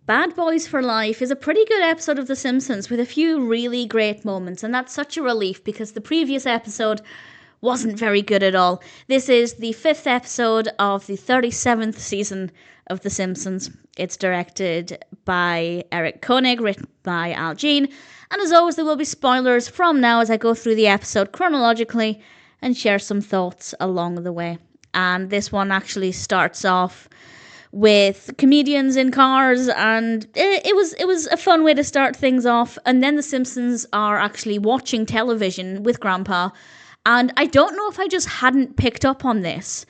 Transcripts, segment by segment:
Bad Boys for Life is a pretty good episode of The Simpsons with a few really great moments, and that's such a relief because the previous episode wasn't very good at all. This is the 5th episode of the 37th season of The Simpsons. It's directed by Eric Koenig, written by Al Jean, and as always there will be spoilers from now as I go through the episode chronologically and share some thoughts along the way. And this one actually starts off with comedians in cars, and it was a fun way to start things off. And then the Simpsons are actually watching television with Grandpa, and I don't know if I just hadn't picked up on this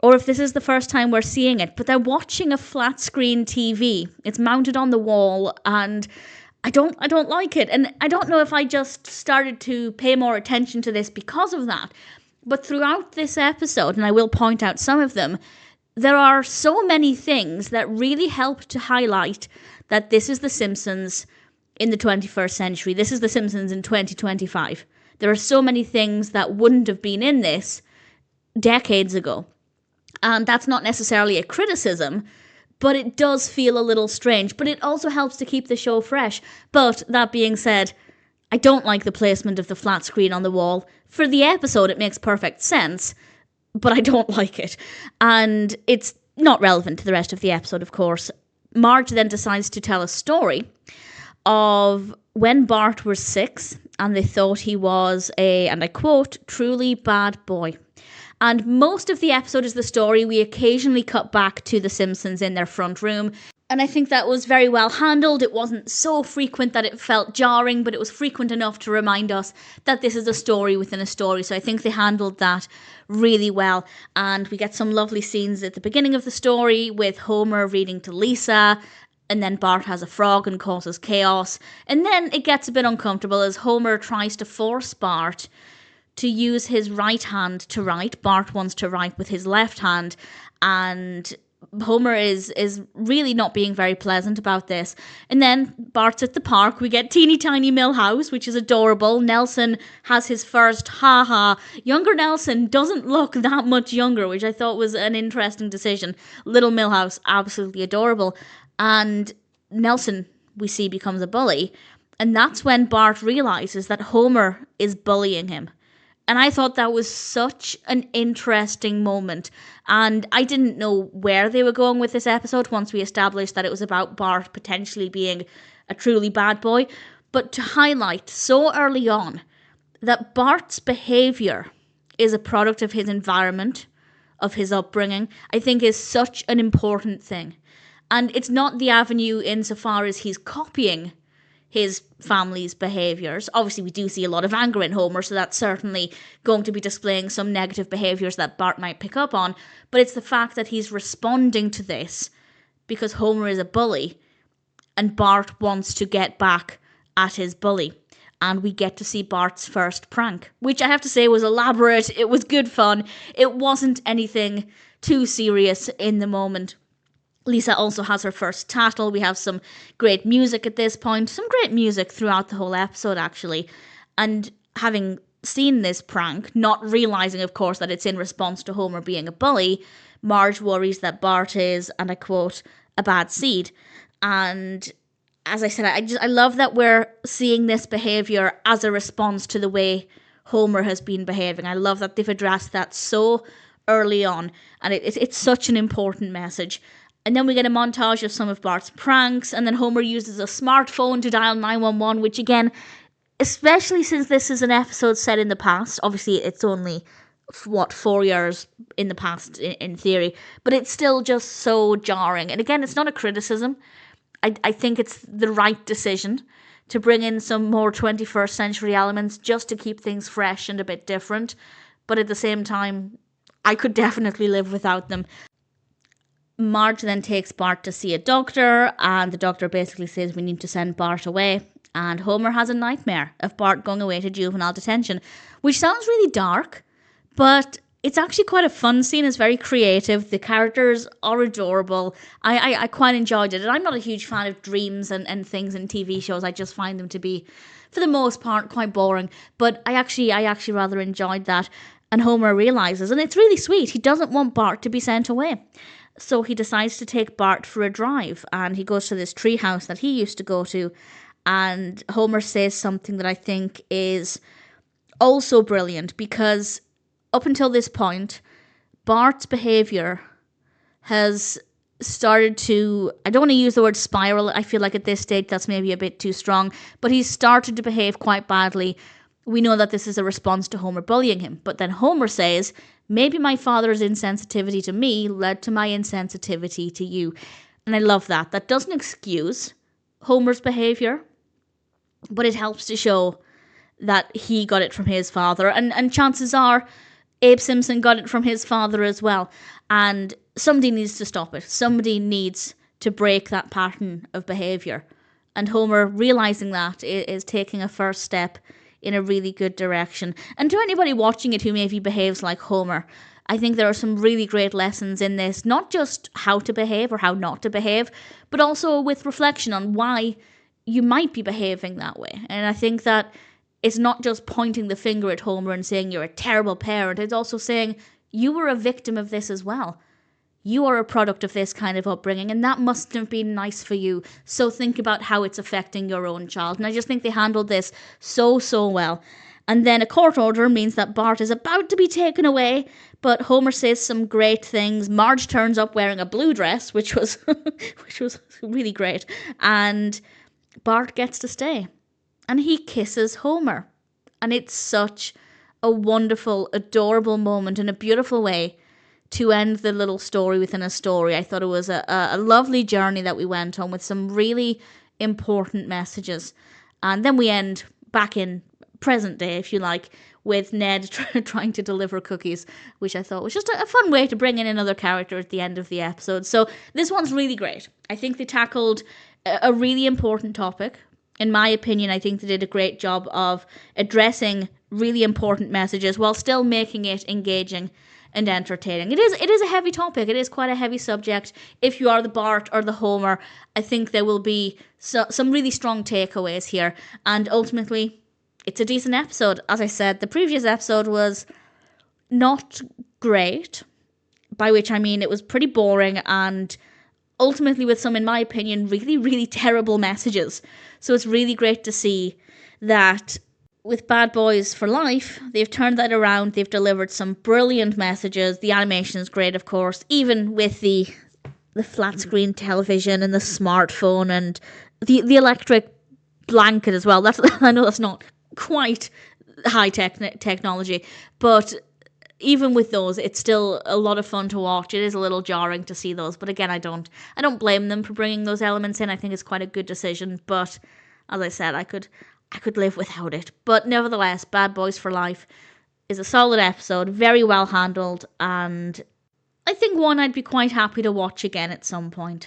or if this is the first time we're seeing it, but they're watching a flat screen TV. It's mounted on the wall, and I don't like it. And I don't know if I just started to pay more attention to this because of that. But throughout this episode, and I will point out some of them, there are so many things that really help to highlight that this is The Simpsons in the 21st century. This is The Simpsons in 2025. There are so many things that wouldn't have been in this decades ago. And that's not necessarily a criticism, but it does feel a little strange. But it also helps to keep the show fresh. But that being said, I don't like the placement of the flat screen on the wall. For the episode, it makes perfect sense, but I don't like it. And it's not relevant to the rest of the episode, of course. Marge then decides to tell a story of when Bart was 6 and they thought he was a, and I quote, truly bad boy. And most of the episode is the story. We occasionally cut back to the Simpsons in their front room. And I think that was very well handled. It wasn't so frequent that it felt jarring, but it was frequent enough to remind us that this is a story within a story. So I think they handled that really well. And we get some lovely scenes at the beginning of the story with Homer reading to Lisa, and then Bart has a frog and causes chaos. And then it gets a bit uncomfortable as Homer tries to force Bart to use his right hand to write. Bart wants to write with his left hand, and Homer is really not being very pleasant about this. And then Bart's at the park. We get teeny tiny Milhouse, which is adorable. Nelson has his first ha-ha. Younger Nelson doesn't look that much younger, which I thought was an interesting decision. Little Milhouse, absolutely adorable. And Nelson, we see, becomes a bully. And that's when Bart realizes that Homer is bullying him. And I thought that was such an interesting moment. And I didn't know where they were going with this episode once we established that it was about Bart potentially being a truly bad boy. But to highlight so early on that Bart's behaviour is a product of his environment, of his upbringing, I think is such an important thing. And it's not the avenue insofar as he's copying his family's behaviours. Obviously, we do see a lot of anger in Homer, so that's certainly going to be displaying some negative behaviours that Bart might pick up on. But it's the fact that he's responding to this because Homer is a bully and Bart wants to get back at his bully. And we get to see Bart's first prank, which I have to say was elaborate. It was good fun. It wasn't anything too serious in the moment. Lisa also has her first tattle. We have some great music at this point. Some great music throughout the whole episode, actually. And having seen this prank, not realising, of course, that it's in response to Homer being a bully, Marge worries that Bart is, and I quote, a bad seed. And as I said, I love that we're seeing this behaviour as a response to the way Homer has been behaving. I love that they've addressed that so early on. And it's such an important message. And then we get a montage of some of Bart's pranks, and then Homer uses a smartphone to dial 911, which again, especially since this is an episode set in the past, obviously it's only, 4 years in the past in theory, but it's still just so jarring. And again, it's not a criticism. I think it's the right decision to bring in some more 21st century elements just to keep things fresh and a bit different. But at the same time, I could definitely live without them. Marge then takes Bart to see a doctor, and the doctor basically says we need to send Bart away. And Homer has a nightmare of Bart going away to juvenile detention, which sounds really dark, but it's actually quite a fun scene. It's very creative. The characters are adorable. I quite enjoyed it. And I'm not a huge fan of dreams and things in TV shows. I just find them to be, for the most part, quite boring. But I actually rather enjoyed that. And Homer realizes, and it's really sweet, he doesn't want Bart to be sent away. So he decides to take Bart for a drive, and he goes to this tree house that he used to go to, and Homer says something that I think is also brilliant, because up until this point, Bart's behaviour has started to, I don't want to use the word spiral, I feel like at this stage that's maybe a bit too strong, but he's started to behave quite badly. We know that this is a response to Homer bullying him, but then Homer says, maybe my father's insensitivity to me led to my insensitivity to you. And I love that. That doesn't excuse Homer's behaviour, but it helps to show that he got it from his father, and chances are Abe Simpson got it from his father as well. And somebody needs to stop it. Somebody needs to break that pattern of behaviour. And Homer, realising that, is taking a first step in a really good direction. And to anybody watching it who maybe behaves like Homer, I think there are some really great lessons in this. Not just how to behave or how not to behave, but also with reflection on why you might be behaving that way. And I think that it's not just pointing the finger at Homer and saying you're a terrible parent. It's also saying you were a victim of this as well. You are a product of this kind of upbringing, and that must have been nice for you. So think about how it's affecting your own child. And I just think they handled this so well. And then a court order means that Bart is about to be taken away, but Homer says some great things. Marge turns up wearing a blue dress, which was really great. And Bart gets to stay. And he kisses Homer. And it's such a wonderful, adorable moment in a beautiful way to end the little story within a story. I thought it was a lovely journey that we went on with some really important messages. And then we end back in present day, if you like, with Ned trying to deliver cookies, which I thought was just a fun way to bring in another character at the end of the episode. So this one's really great. I think they tackled a really important topic. In my opinion, I think they did a great job of addressing really important messages while still making it engaging and entertaining. It is a heavy topic. It is quite a heavy subject. If you are the Bart or the Homer, I think there will be some really strong takeaways here. And ultimately, it's a decent episode. As I said, the previous episode was not great, by which I mean it was pretty boring and ultimately with some, in my opinion, really terrible messages. So it's really great to see that with Bad Boys for Life, they've turned that around. They've delivered some brilliant messages. The animation is great, of course, even with the flat screen television and the smartphone and the electric blanket as well. That's I know that's not quite high technology, but even with those, it's still a lot of fun to watch. It is a little jarring to see those, but again, I don't blame them for bringing those elements in. I think it's quite a good decision, but as I said, I could live without it. But nevertheless, Bad Boys for Life is a solid episode, very well handled, and I think one I'd be quite happy to watch again at some point.